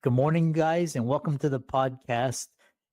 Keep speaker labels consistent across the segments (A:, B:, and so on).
A: Good morning, guys, and welcome to the podcast.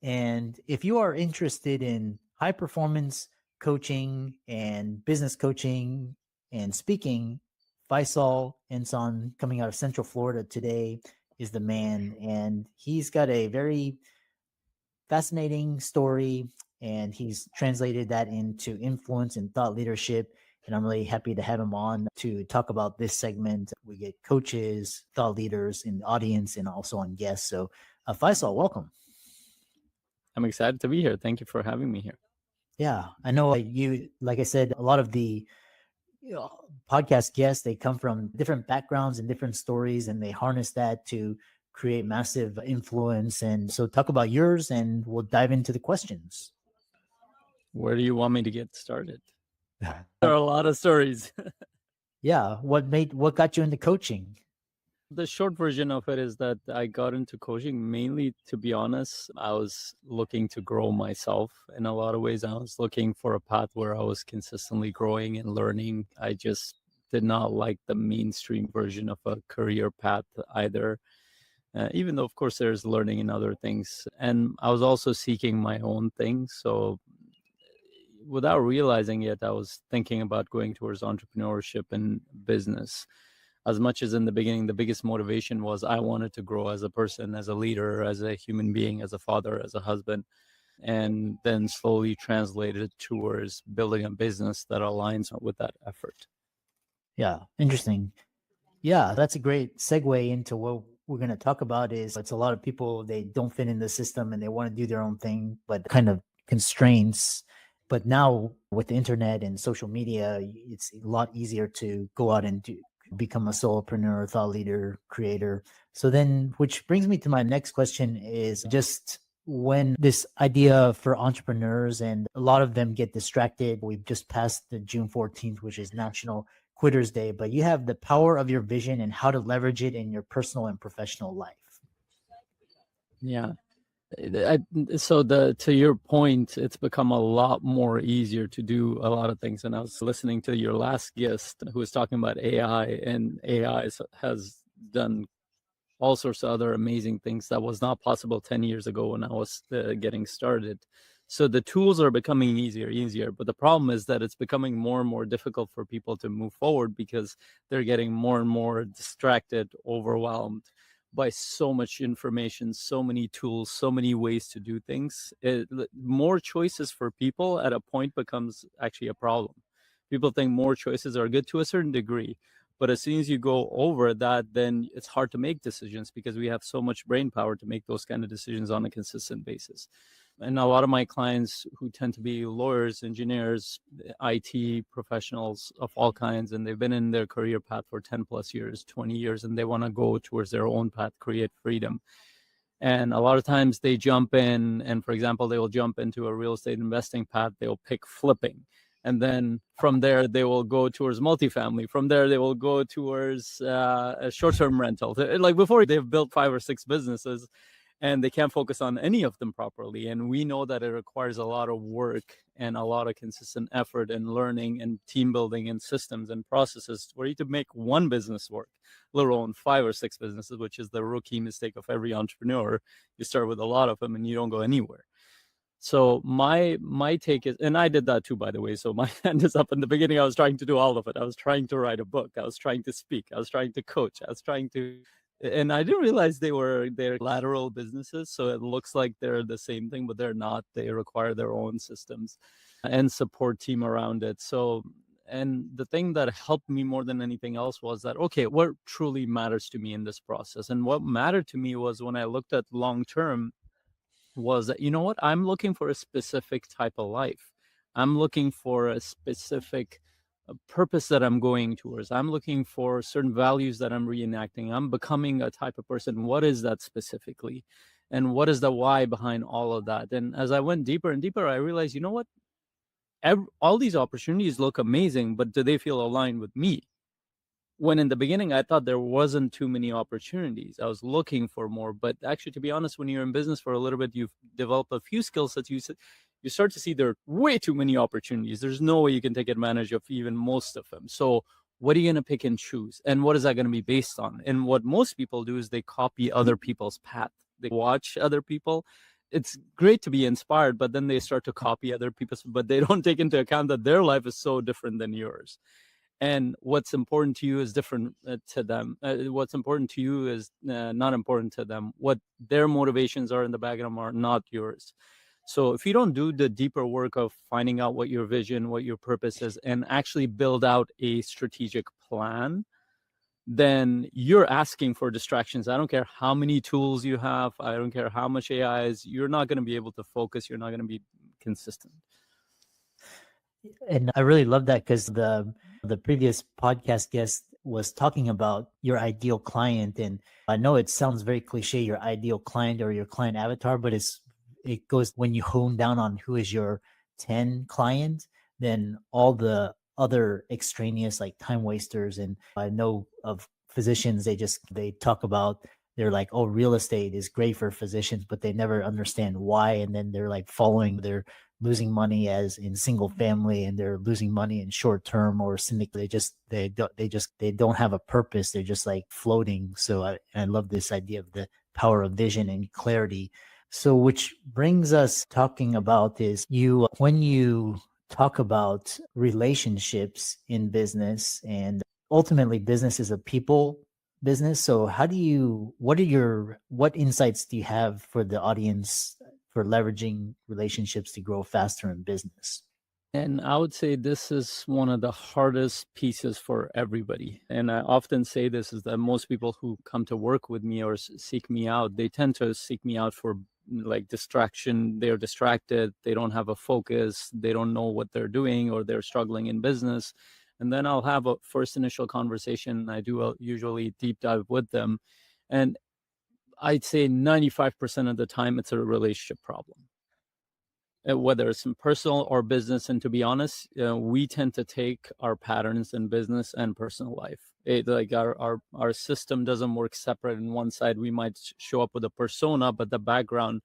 A: And if you are interested in high performance coaching and business coaching and speaking, Faisal Ensaun, coming out of Central Florida today, is the man. And he's got a very fascinating story, and he's translated that into influence and thought leadership. And I'm really happy to have him on to talk about this segment. We get coaches, thought leaders in the audience, and also on guests. So, Faisal, welcome.
B: I'm excited to be here. Thank you for having me here.
A: Yeah, I know you, like I said, a lot of the podcast guests, they come from different backgrounds and different stories, and they harness that to create massive influence. And so talk about yours, and we'll dive into the questions.
B: Where do you want me to get started? There are a lot of stories.
A: Yeah. What got you into coaching?
B: The short version of it is that I got into coaching mainly, to be honest, I was looking to grow myself in a lot of ways. I was looking for a path where I was consistently growing and learning. I just did not like the mainstream version of a career path either. Even though, of course, there's learning in other things. And I was also seeking my own thing. So without realizing it, I was thinking about going towards entrepreneurship and business. As much as in the beginning, the biggest motivation was I wanted to grow as a person, as a leader, as a human being, as a father, as a husband, and then slowly translated towards building a business that aligns with that effort.
A: Yeah, interesting. Yeah, that's a great segue into what we're going to talk about. Is it's a lot of people, they don't fit in the system and they want to do their own thing, but kind of constraints. But now with the internet and social media, it's a lot easier to go out and become a solopreneur, thought leader, creator. So then, which brings me to my next question, is just when this idea for entrepreneurs, and a lot of them get distracted. We've just passed the June 14th, which is National Quitter's Day, but you have the power of your vision and how to leverage it in your personal and professional life.
B: Yeah. To your point, it's become a lot more easier to do a lot of things. And I was listening to your last guest who was talking about AI, and AI has done all sorts of other amazing things that was not possible 10 years ago when I was getting started. So the tools are becoming easier, but the problem is that it's becoming more and more difficult for people to move forward because they're getting more and more distracted, overwhelmed by so much information, so many tools, so many ways to do things. More choices for people at a point becomes actually a problem. People think more choices are good to a certain degree, but as soon as you go over that, then it's hard to make decisions because we have so much brain power to make those kind of decisions on a consistent basis. And a lot of my clients who tend to be lawyers, engineers, IT professionals of all kinds, and they've been in their career path for 10 plus years, 20 years, and they want to go towards their own path, create freedom. And a lot of times they jump in, and for example, they will jump into a real estate investing path. They'll pick flipping. And then from there, they will go towards multifamily. From there, they will go towards a short-term rental. Like before, they've built 5 or 6 businesses, and they can't focus on any of them properly. And we know that it requires a lot of work and a lot of consistent effort and learning and team building and systems and processes for you to make one business work, let alone 5 or 6 businesses, which is the rookie mistake of every entrepreneur. You start with a lot of them and you don't go anywhere. So my take is, and I did that too, by the way. So my hand is up. In the beginning, I was trying to do all of it. I was trying to write a book. I was trying to speak. I was trying to coach. I was trying to, and I didn't realize they're lateral businesses. So it looks like they're the same thing, but they're not. They require their own systems and support team around it. So, and the thing that helped me more than anything else was that, okay, what truly matters to me in this process? And what mattered to me was when I looked at long-term, was that, you know what, I'm looking for a specific type of life. I'm looking for a specific purpose that I'm going towards. I'm looking for certain values that I'm reenacting. I'm becoming a type of person. What is that specifically? And what is the why behind all of that? And as I went deeper and deeper, I realized, you know what, all these opportunities look amazing, but do they feel aligned with me? When in the beginning, I thought there wasn't too many opportunities. I was looking for more. But actually, to be honest, when you're in business for a little bit, you've developed a few skill sets. You start to see there are way too many opportunities. There's no way you can take advantage of even most of them. So what are you going to pick and choose? And what is that going to be based on? And what most people do is they copy other people's path. They watch other people. It's great to be inspired, but then they start to copy other people's, but they don't take into account that their life is so different than yours. And what's important to you is different to them. What's important to you is not important to them. What their motivations are in the background are not yours. So if you don't do the deeper work of finding out what your vision, what your purpose is, and actually build out a strategic plan, then you're asking for distractions. I don't care how many tools you have. I don't care how much AI is. You're not going to be able to focus. You're not going to be consistent.
A: And I really love that because the previous podcast guest was talking about your ideal client. And I know it sounds very cliche, your ideal client or your client avatar, but it goes when you hone down on who is your 10 client, then all the other extraneous like time wasters. And I know of physicians, they talk about, they're like, oh, real estate is great for physicians, but they never understand why. And then they're like they're losing money as in single family, and they're losing money in short term or syndicate. They don't have a purpose. They're just like floating. So I love this idea of the power of vision and clarity. So which brings us talking about is when you talk about relationships in business, and ultimately business is a people business. So what insights do you have for the audience for leveraging relationships to grow faster in business?
B: And I would say this is one of the hardest pieces for everybody. And I often say this is that most people who come to work with me or seek me out, they tend to seek me out for like distraction. They're distracted. They don't have a focus. They don't know what they're doing, or they're struggling in business. And then I'll have a first initial conversation. I do usually deep dive with them. And I'd say 95% of the time, it's a relationship problem. Whether it's in personal or business. And to be honest, we tend to take our patterns in business and personal life. Like our system doesn't work separate. In one side, we might show up with a persona, but the background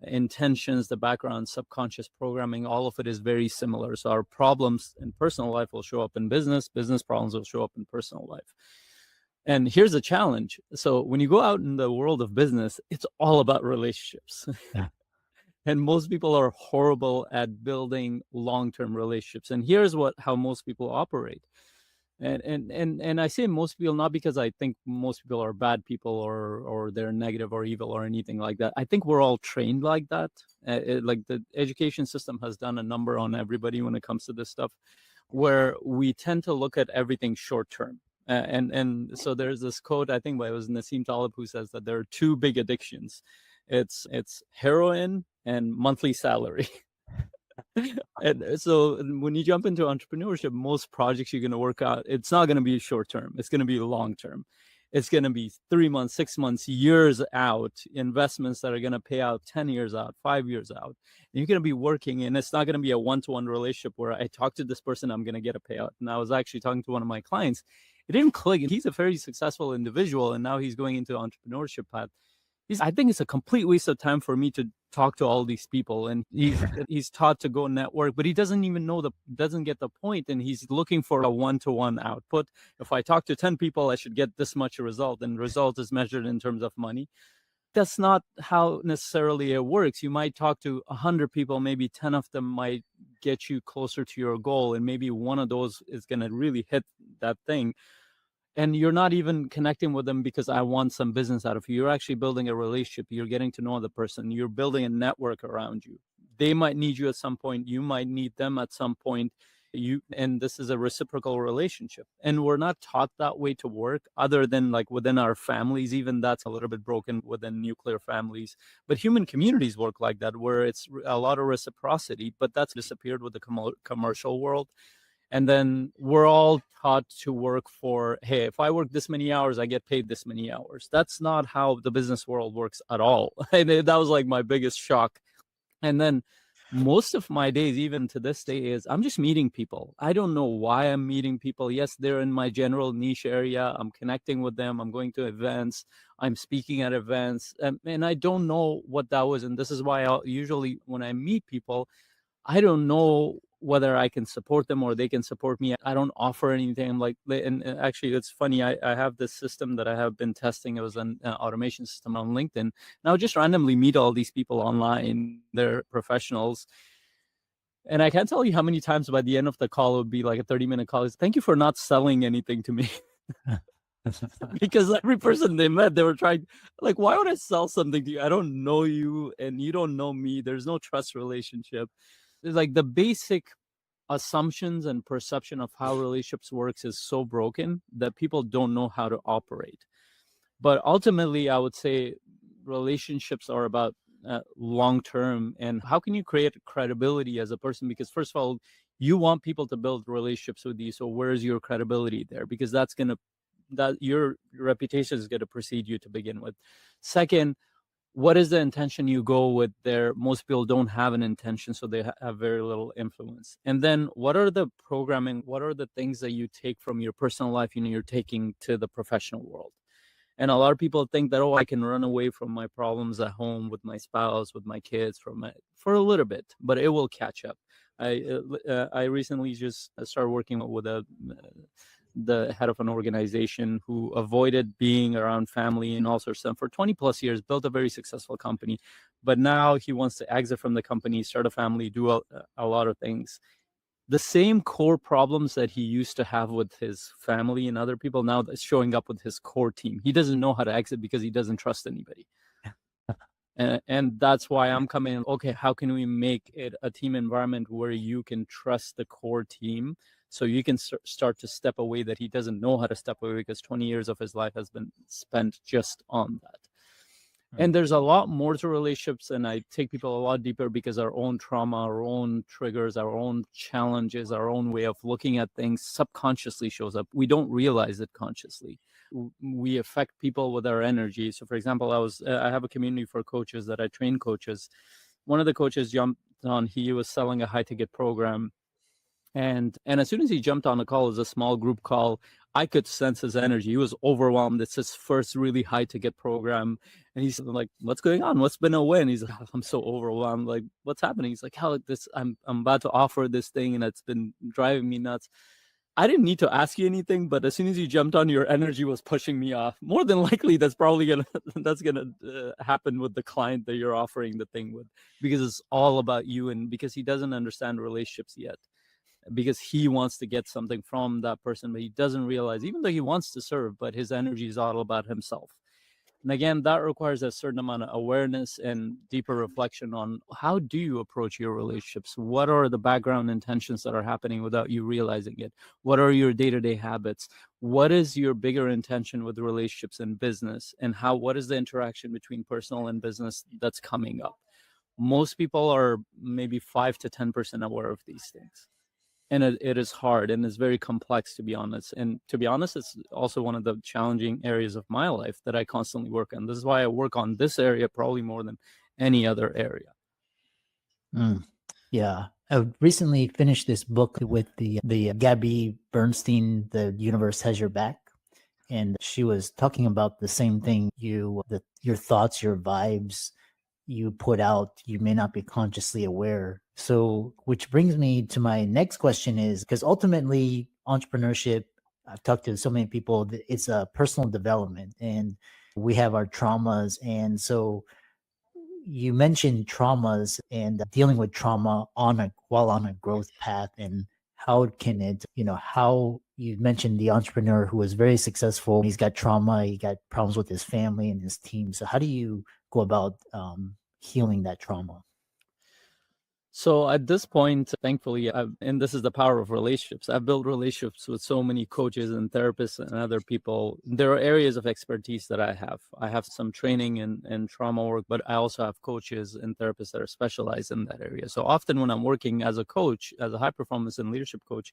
B: intentions, the background subconscious programming, all of it is very similar. So our problems in personal life will show up in business. Business problems will show up in personal life. And here's the challenge. So when you go out in the world of business, it's all about relationships.
A: Yeah.
B: And most people are horrible at building long-term relationships. And here's how most people operate. And I say most people, not because I think most people are bad people or they're negative or evil or anything like that. I think we're all trained like that. Like the education system has done a number on everybody when it comes to this stuff, where we tend to look at everything short-term. And so there's this quote, I think it was Nassim Taleb, who says that there are two big addictions. It's heroin and monthly salary. And so when you jump into entrepreneurship, most projects you're going to work out, it's not going to be short term. It's going to be long term. It's going to be 3 months, 6 months, years out, investments that are going to pay out 10 years out, 5 years out. And you're going to be working, and it's not going to be a one-to-one relationship where I talk to this person, I'm going to get a payout. And I was actually talking to one of my clients. It didn't click. He's a very successful individual, and now he's going into entrepreneurship path. I think it's a complete waste of time for me to talk to all these people, and he's taught to go network, but he doesn't even doesn't get the point, and he's looking for a one-to-one output. If I talk to 10 people, I should get this much result, and result is measured in terms of money. That's not how necessarily it works. You might talk to 100 people, maybe 10 of them might get you closer to your goal, and maybe one of those is going to really hit that thing. And you're not even connecting with them because I want some business out of you. You're actually building a relationship. You're getting to know the person. You're building a network around you. They might need you at some point. You might need them at some point. And this is a reciprocal relationship. And we're not taught that way to work, other than like within our families. Even that's a little bit broken within nuclear families. But human communities work like that, where it's a lot of reciprocity, but that's disappeared with the commercial world. And then we're all taught to work for, hey, if I work this many hours, I get paid this many hours. That's not how the business world works at all. And that was like my biggest shock. And then most of my days, even to this day, is I'm just meeting people. I don't know why I'm meeting people. Yes, they're in my general niche area. I'm connecting with them. I'm going to events. I'm speaking at events. And I don't know what that was. And this is why usually when I meet people, I don't know whether I can support them or they can support me. I don't offer anything. I'm like, and actually, it's funny. I have this system that I have been testing. It was an automation system on LinkedIn. And I'll just randomly meet all these people online. They're professionals. And I can't tell you how many times by the end of the call, it would be like a 30-minute call. It's, thank you for not selling anything to me. Because every person they met, they were trying, like, why would I sell something to you? I don't know you and you don't know me. There's no trust relationship. It's like the basic assumptions and perception of how relationships works is so broken that people don't know how to operate. But ultimately, I would say relationships are about long term, and how can you create credibility as a person? Because first of all, you want people to build relationships with you. So where's your credibility there? Because that your reputation is going to precede you to begin with. Second, what is the intention you go with there? Most people don't have an intention, so they have very little influence. And then what are the programming? What are the things that you take from your personal life, you're taking to the professional world? And a lot of people think that, oh, I can run away from my problems at home with my spouse, with my kids for a little bit, but it will catch up. I recently just started working with the head of an organization who avoided being around family and all sorts of stuff for 20 plus years, built a very successful company. But now he wants to exit from the company, start a family, do a lot of things. The same core problems that he used to have with his family and other people now that's showing up with his core team. He doesn't know how to exit because he doesn't trust anybody. And that's why I'm coming in. Okay, how can we make it a team environment where you can trust the core team so you can start to step away that he doesn't know how to step away because 20 years of his life has been spent just on that. And there's a lot more to relationships, and I take people a lot deeper because our own trauma, our own triggers, our own challenges, our own way of looking at things subconsciously shows up. We don't realize it consciously. We affect people with our energy. So, for example, I have a community for coaches that I train coaches. One of the coaches jumped on. He was selling a high-ticket program. And as soon as he jumped on the call, it was a small group call. I could sense his energy. He was overwhelmed. It's his first really high ticket program. And he's like, what's going on? What's been a win? He's like, I'm so overwhelmed. Like, what's happening? He's like, hell, I'm about to offer this thing and it's been driving me nuts. I didn't need to ask you anything, but as soon as you jumped on, your energy was pushing me off. More than likely, that's probably gonna happen with the client that you're offering the thing with, because it's all about you, and because he doesn't understand relationships yet. Because he wants to get something from that person, but he doesn't realize, even though he wants to serve, but his energy is all about himself. And again, that requires a certain amount of awareness and deeper reflection on how do you approach your relationships? What are the background intentions that are happening without you realizing it? What are your day-to-day habits? What is your bigger intention with relationships and business? And what is the interaction between personal and business that's coming up? Most people are maybe 5 to 10% aware of these things. And it is hard and it's very complex, to be honest. And to be honest, it's also one of the challenging areas of my life that I constantly work on. This is why I work on this area probably more than any other area.
A: Yeah. I recently finished this book with the Gabby Bernstein, The Universe Has Your Back. And she was talking about the same thing. Your thoughts, your vibes you put out, you may not be consciously aware. So, which brings me to my next question is, because ultimately entrepreneurship, I've talked to so many people, it's a personal development and we have our traumas. And so you mentioned traumas and dealing with trauma while on a growth path, and how can it, how you mentioned the entrepreneur who was very successful. He's got trauma, he got problems with his family and his team. So how do you go about healing that trauma?
B: So at this point, thankfully, and this is the power of relationships. I've built relationships with so many coaches and therapists and other people. There are areas of expertise that I have. I have some training in trauma work, but I also have coaches and therapists that are specialized in that area. So often when I'm working as a coach, as a high performance and leadership coach,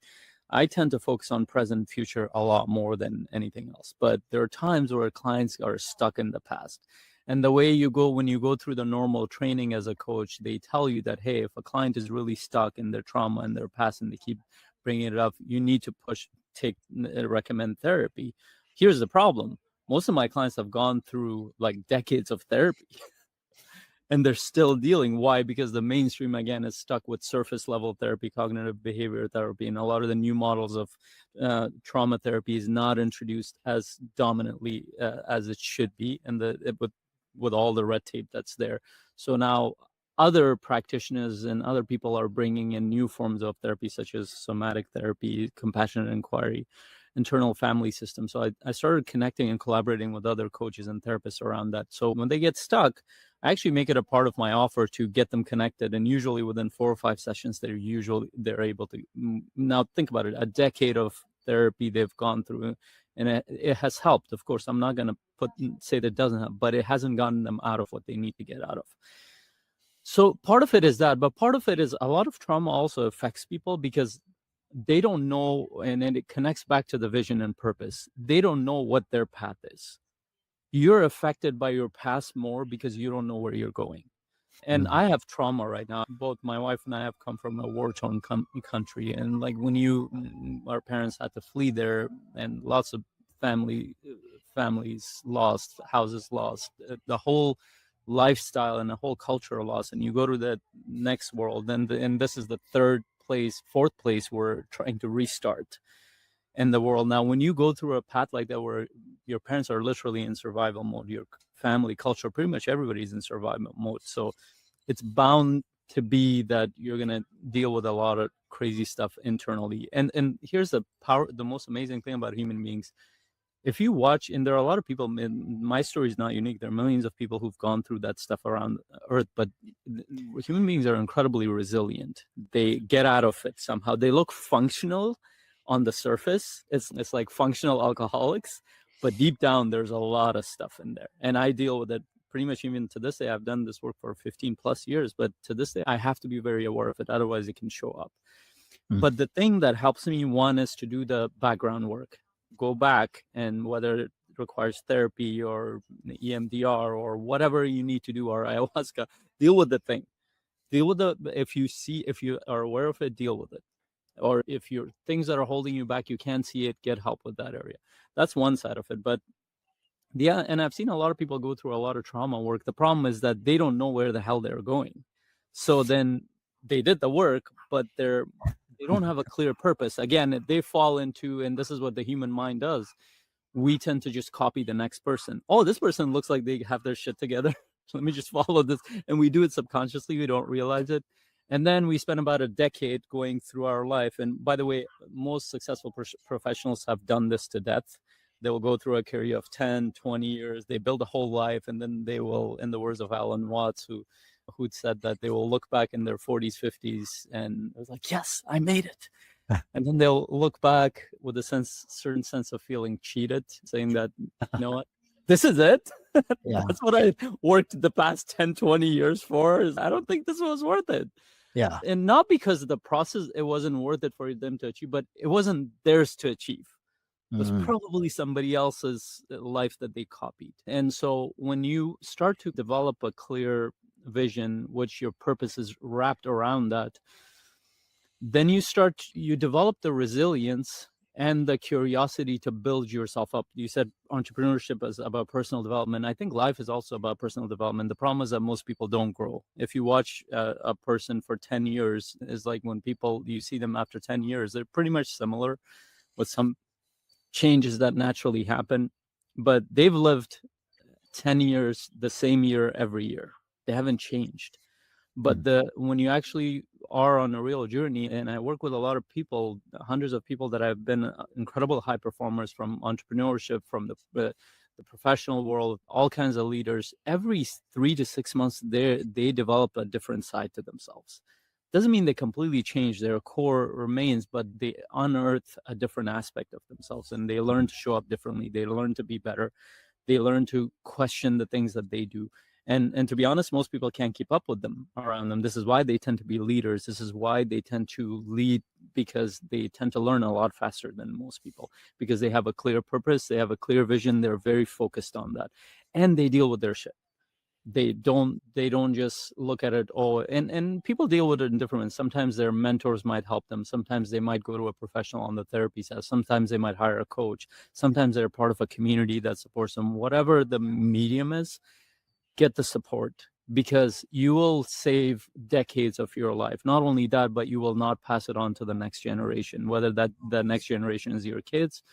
B: I tend to focus on present and future a lot more than anything else. But there are times where clients are stuck in the past. And the way when you go through the normal training as a coach, they tell you that, hey, if a client is really stuck in their trauma and their past and they keep bringing it up, you need to recommend therapy. Here's the problem. Most of my clients have gone through like decades of therapy. and they're still dealing. Why? Because the mainstream, again, is stuck with surface level therapy, cognitive behavior therapy, and a lot of the new models of trauma therapy is not introduced as dominantly as it should be, and with all the red tape that's there. So now other practitioners and other people are bringing in new forms of therapy, such as somatic therapy, compassionate inquiry, internal family system. So I started connecting and collaborating with other coaches and therapists around that. So when they get stuck, I actually make it a part of my offer to get them connected. And usually within 4 or 5 sessions, they're able to. Now think about it, a decade of therapy they've gone through, and it has helped. Of course, I'm not going to say that it doesn't help, but it hasn't gotten them out of what they need to get out of. So part of it is that, but part of it is a lot of trauma also affects people because they don't know, and it connects back to the vision and purpose. They don't know what their path is. You're affected by your past more because you don't know where you're going. And I have trauma right now. Both my wife and I have come from a war-torn country, and like when our parents had to flee there, and lots of families lost, houses lost, the whole lifestyle and the whole culture lost, and you go to the next world, and this is the fourth place we're trying to restart in the world. Now, when you go through a path like that where your parents are literally in survival mode, your family, culture, pretty much everybody's in survival mode, so it's bound to be that you're going to deal with a lot of crazy stuff internally. And here's the most amazing thing about human beings. If you watch, and there are a lot of people, my story is not unique, there are millions of people who've gone through that stuff around Earth, but human beings are incredibly resilient. They get out of it somehow. They look functional on the surface. It's like functional alcoholics, but deep down there's a lot of stuff in there. And I deal with it pretty much even to this day. I've done this work for 15 plus years, but to this day I have to be very aware of it, otherwise it can show up. But the thing that helps me, one, is to do the background work. Go back, and whether it requires therapy or EMDR or whatever you need to do, or ayahuasca, deal with the thing. If you are aware of it, deal with it. Or if you're things that are holding you back, you can't see it, get help with that area. That's one side of it. But yeah, and I've seen a lot of people go through a lot of trauma work. The problem is that they don't know where the hell they're going. So then they did the work, but they don't have a clear purpose. Again, they fall into, and this is what the human mind does, we tend to just copy the next person. Oh, this person looks like they have their shit together. Let me just follow this. And we do it subconsciously. We don't realize it. And then we spend about a decade going through our life. And by the way, most successful professionals have done this to death. They will go through a career of 10, 20 years. They build a whole life. And then they will, in the words of Alan Watts, who'd said that they will look back in their 40s, 50s, and it was like, yes, I made it. And then they'll look back with a certain sense of feeling cheated, saying that, you know what, this is it.
A: Yeah.
B: That's what I worked the past 10, 20 years for. I don't think this was worth it.
A: Yeah.
B: And not because of the process, it wasn't worth it for them to achieve, but it wasn't theirs to achieve. It was probably somebody else's life that they copied. And so when you start to develop a clear vision, which your purpose is wrapped around that, then you develop the resilience and the curiosity to build yourself up. You said entrepreneurship is about personal development. I think life is also about personal development. The problem is that most people don't grow. If you watch a person for 10 years, it's like when you see them after 10 years, they're pretty much similar with some changes that naturally happen, but they've lived 10 years the same year every year. They haven't changed. But when you actually are on a real journey, and I work with a lot of people, hundreds of people that have been incredible high performers from entrepreneurship, from the professional world, all kinds of leaders, every 3 to 6 months, they develop a different side to themselves. Doesn't mean they completely change, their core remains, but they unearth a different aspect of themselves, and they learn to show up differently. They learn to be better. They learn to question the things that they do. And to be honest, most people can't keep up with them around them. This is why they tend to be leaders. This is why they tend to lead, because they tend to learn a lot faster than most people, because they have a clear purpose. They have a clear vision. They're very focused on that, and they deal with their shit. They don't just look at it and people deal with it in different ways. Sometimes their mentors might help them. Sometimes they might go to a professional on the therapy side. Sometimes they might hire a coach. Sometimes they're part of a community that supports them. Whatever the medium is, get the support, because you will save decades of your life. Not only that, but you will not pass it on to the next generation, whether that the next generation is your kids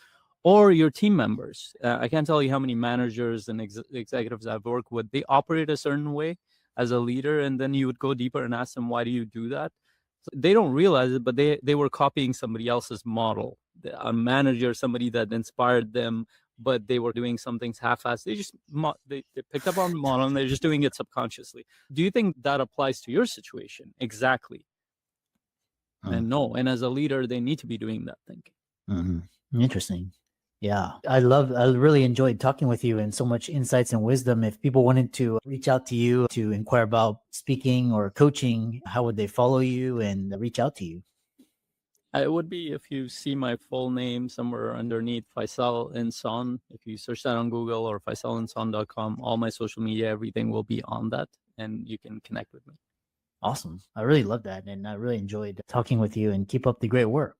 B: or your team members. I can't tell you how many managers and executives I've worked with. They operate a certain way as a leader, and then you would go deeper and ask them, why do you do that? So they don't realize it, but they were copying somebody else's model. A manager, somebody that inspired them, but they were doing some things half-assed. They picked up on the model and they're just doing it subconsciously. Do you think that applies to your situation? Exactly. And no, and as a leader, they need to be doing that thinking.
A: Interesting. Yeah, I really enjoyed talking with you, and so much insights and wisdom. If people wanted to reach out to you to inquire about speaking or coaching, how would they follow you and reach out to you?
B: It would be, if you see my full name somewhere underneath, Faisal Ensaun. If you search that on Google or faisalensaun.com, all my social media, everything will be on that, and you can connect with me.
A: Awesome. I really love that, and I really enjoyed talking with you, and keep up the great work.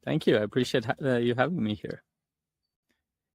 B: Thank you. I appreciate you having me here.